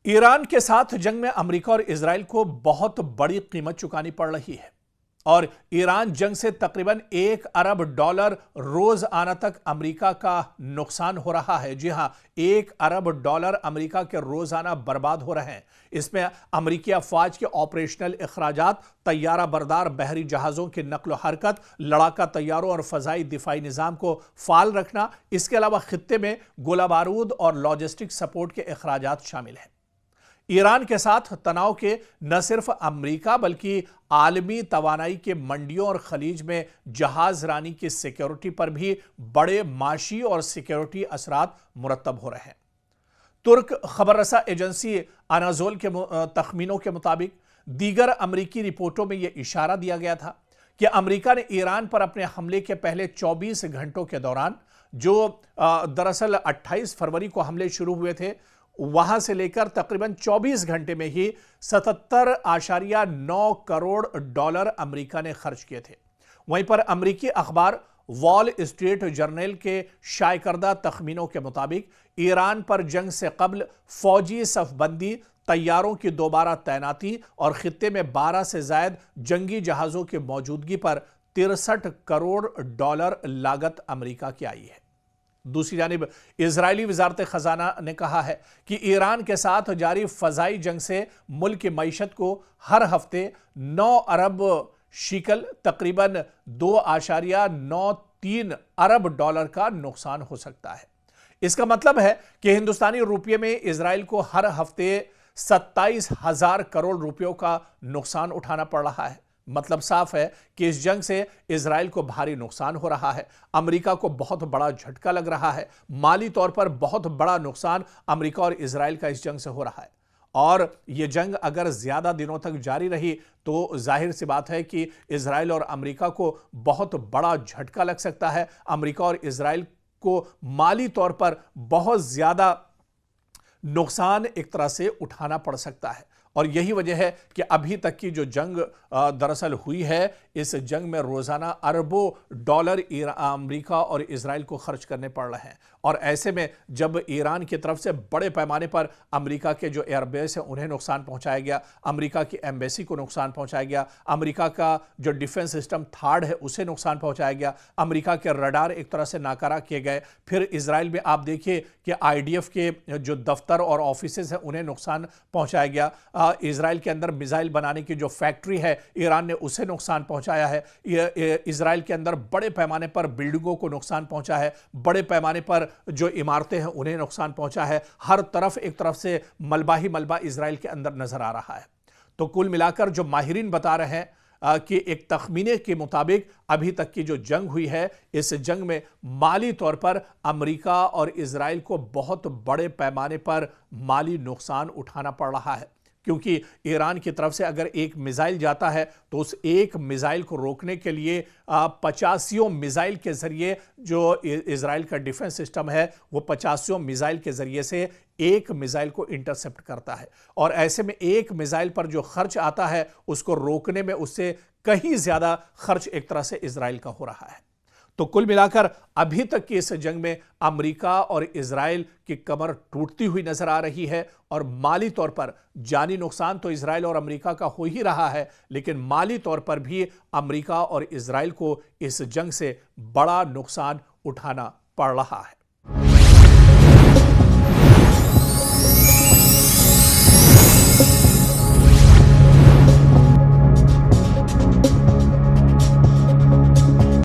Iran के साथ जंग में अमेरिका और इजराइल को बहुत बड़ी कीमत चुकानी पड़ रही है और ईरान जंग से तकरीबन $1 अरब रोज आना तक अमेरिका का नुकसान हो रहा है। जी हां, $1 अरब अमेरिका के रोजाना बर्बाद हो रहे हैं। इसमें अमेरिकी अफवाज के ऑपरेशनल अखराजात, तैयारा बरदार बहरी जहाजों की नकलो हरकत, लड़ाका तैयारों और फजाई दिफाई निजाम को फाल रखना, इसके अलावा खित्ते में गोला बारूद और लॉजिस्टिक सपोर्ट के अखराजात शामिल हैं। ईरान के साथ तनाव के न सिर्फ अमेरिका बल्कि आलमी तवानाई के मंडियों और खलीज में जहाज रानी की सिक्योरिटी पर भी बड़े माशी और सिक्योरिटी असरात मुरतब हो रहे हैं। तुर्क खबर रसा एजेंसी अनाजोल के तखमीनों के मुताबिक दीगर अमेरिकी रिपोर्टों में यह इशारा दिया गया था कि अमेरिका ने ईरान पर अपने हमले के पहले 24 घंटों के दौरान, जो दरअसल 28 फरवरी को हमले शुरू हुए थे, वहां से लेकर तकरीबन 24 घंटे में ही 77.9 करोड़ अमेरिका ने खर्च किए थे। वहीं पर अमेरिकी अखबार वॉल स्ट्रीट जर्नल के शाये करदा तखमीनों के मुताबिक ईरान पर जंग से कबल फौजी सफबंदी, तैयारों की दोबारा तैनाती और खित्ते में 12 से ज्यादा जंगी जहाजों की मौजूदगी पर $63 करोड़ लागत अमेरिका की आई है। दूसरी जानिब इजरायली वजारत खजाना ने कहा है कि ईरान के साथ जारी फजाई जंग से मुल्क की मईशत को हर हफ्ते 9 अरब शिकल, तकरीबन $2.93 अरब का नुकसान हो सकता है। इसका मतलब है कि हिंदुस्तानी रुपये में इजराइल को हर हफ्ते 27,000 करोड़ रुपयों का नुकसान उठाना पड़ रहा है। मतलब साफ है कि इस जंग से इजराइल को भारी नुकसान हो रहा है। अमेरिका को बहुत बड़ा झटका लग रहा है। माली तौर पर बहुत बड़ा नुकसान अमेरिका और इजराइल का इस जंग से हो रहा है और यह जंग अगर ज्यादा दिनों तक जारी रही तो जाहिर सी बात है कि इजराइल और अमेरिका को बहुत बड़ा झटका लग सकता है। अमेरिका और इजराइल को माली तौर पर बहुत ज्यादा नुकसान एक तरह से उठाना पड़ सकता है और यही वजह है कि अभी तक की जो जंग दरअसल हुई है, इस जंग में रोजाना अरबों डॉलर अमेरिका और इजराइल को खर्च करने पड़ रहे हैं। और ऐसे में जब ईरान की तरफ से बड़े पैमाने पर अमेरिका के जो एयरबेस है उन्हें नुकसान पहुंचाया गया, अमेरिका की एम्बेसी को नुकसान पहुंचाया गया, अमेरिका का जो डिफेंस सिस्टम थार्ड है उसे नुकसान पहुंचाया गया, अमेरिका के रडार एक तरह से नाकारा किए गए, फिर इजराइल में आप देखिए कि IDF के जो दफ्तर और ऑफिसेज हैं उन्हें नुकसान पहुंचाया गया, इजराइल के अंदर मिसाइल बनाने की जो फैक्ट्री है ईरान ने उसे नुकसान पहुंचाया है, इजराइल के अंदर बड़े पैमाने पर बिल्डिंगों को नुकसान पहुंचा है, बड़े पैमाने पर जो इमारतें हैं उन्हें नुकसान पहुंचा है। हर तरफ एक तरफ से मलबा ही मलबा इजराइल के अंदर नजर आ रहा है। तो कुल मिलाकर जो माहिरीन बता रहे हैं कि एक तखमीने के मुताबिक अभी तक की जो जंग हुई है, इस जंग में माली तौर पर अमेरिका और इजराइल को बहुत बड़े पैमाने पर माली नुकसान उठाना पड़ रहा है, क्योंकि ईरान की तरफ से अगर एक मिसाइल जाता है तो उस एक मिसाइल को रोकने के लिए 85 मिसाइल के जरिए जो इजराइल का डिफेंस सिस्टम है वो 85 मिसाइल के जरिए से एक मिसाइल को इंटरसेप्ट करता है और ऐसे में एक मिसाइल पर जो खर्च आता है उसको रोकने में उससे कहीं ज्यादा खर्च एक तरह से इजराइल का हो रहा है। तो कुल मिलाकर अभी तक की इस जंग में अमेरिका और इजराइल की कमर टूटती हुई नजर आ रही है और माली तौर पर जानी नुकसान तो इजराइल और अमेरिका का हो ही रहा है, लेकिन माली तौर पर भी अमेरिका और इजराइल को इस जंग से बड़ा नुकसान उठाना पड़ रहा है।